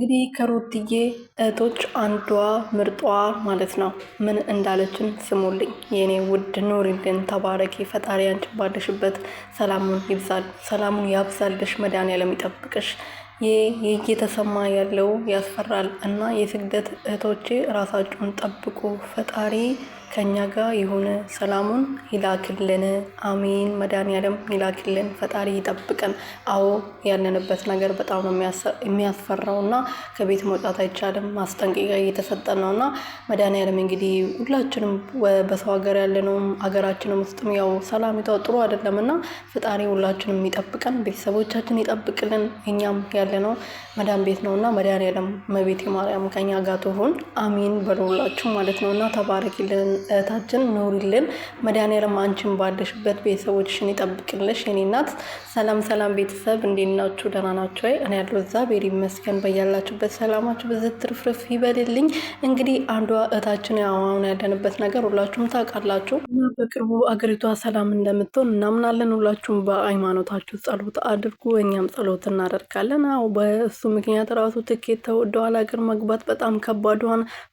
እንግዲህ ከሩትዬ እህቶች አንዷ ምርጧ ማለት ነው ምን እንዳለችን ስሙልኝ። የኔ ውድ ኑሪልን፣ ተባረኪ፣ ፈጣሪ አንቺን ባለሽበት ሰላሙን ያብዛልሽ፣ መድኃኒዓለም ይጠብቅሽ። ይህ እየተሰማ ያለው ያስፈራል እና የስግደት እህቶቼ ራሳችሁን ጠብቁ። ፈጣሪ ከኛ ጋር የሆነ ሰላሙን ይላክልን። አሚን። መድኃኒዓለም ይላክልን። ፈጣሪ ይጠብቀን። አዎ ያለንበት ነገር በጣም ነው የሚያስፈራው እና ከቤት መውጣት አይቻልም። ማስጠንቀቂያ እየተሰጠን ነው እና መድኃኒዓለም እንግዲህ ሁላችንም በሰው ሀገር ያለነውም ሀገራችንም ውስጥም ያው ሰላም ጥሩ አይደለም እና ፈጣሪ ሁላችንም ይጠብቀን፣ ቤተሰቦቻችን ይጠብቅልን። እኛም ያለነው መዳን ቤት ነው እና መድኃኒዓለም እመቤቴ ማርያም ከኛ ጋር ትሁን። አሚን በሉላችሁ ማለት ነው እና ተባረኪልን እህታችን፣ ኑሪልን። መድኃኒዓለም አንቺን ባለሽበት ቤተሰቦችሽን ይጠብቅልሽ የኔ እናት። ሰላም ቤተሰብ፣ እንዴት ናችሁ? ደህና ናችሁ ወይ? እኔ ያለው እግዚአብሔር ይመስገን። በያላችሁበት ሰላማችሁ በዝት ትርፍርፍ ይበልልኝ። እንግዲህ አንዷ እህታችን አሁን ያለንበት ነገር ሁላችሁም ታውቃላችሁ እና በቅርቡ አገሪቷ ሰላም እንደምትሆን እናምናለን። ሁላችሁም በሃይማኖታችሁ ጸሎት አድርጉ፣ እኛም ጸሎት እናደርጋለን። አዎ በእሱ ምክንያት ራሱ ትኬት ተወደዋል። ሀገር መግባት በጣም ከባድ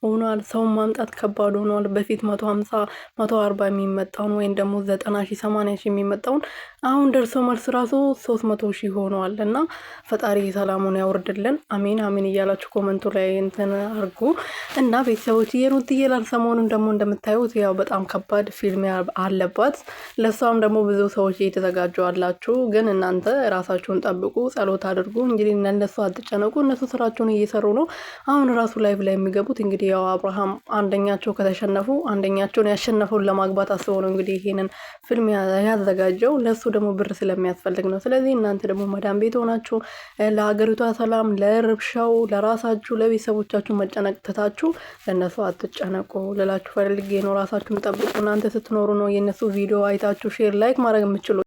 ሆኗል። ሰውን ማምጣት ከባድ ሆኗል። በፊት 150 140 የሚመጣውን ወይም ደግሞ 90,000 80,000 የሚመጣውን አሁን ደርሶ መልስ ራሱ 300,000 ሆኗል እና ፈጣሪ ሰላሙን ያወርድልን። አሜን አሜን እያላችሁ ኮመንቱ ላይ እንትን አርጉ እና ቤተሰቦች የሩትዬ ሰሞኑን ደግሞ እንደምታዩት ያው በጣም ከባድ ፊልም አለባት። ለሷም ደግሞ ብዙ ሰዎች እየተዘጋጁ አላችሁ። ግን እናንተ ራሳችሁን ጠብቁ፣ ጸሎት አድርጉ። እንግዲህ እነሱ አትጨነቁ፣ እነሱ ስራቸውን እየሰሩ ነው። አሁን ራሱ ላይቭ ላይ የሚገቡት እንግዲህ ያው አብርሃም አንደኛቸው ከተሸነፉ አንደኛቸውን ያሸነፈውን ለማግባት አስበው ነው እንግዲህ ይሄንን ፊልም ያዘጋጀው። ለሱ ደግሞ ብር ስለሚያስፈልግ ነው። ስለዚህ እናንተ ደግሞ መዳም ቤት ሆናችሁ ለሀገሪቷ ሰላም፣ ለርብሻው፣ ለራሳችሁ ለቤተሰቦቻችሁ መጨነቅ ትታችሁ ለእነሱ አትጨነቁ ልላችሁ ፈልጌ ነው። ራሳችሁን ጠብቁ። እናንተ ስትኖሩ ነው የእነሱ ቪዲዮ አይታችሁ ሼር ላይክ ማድረግ የምችሉ።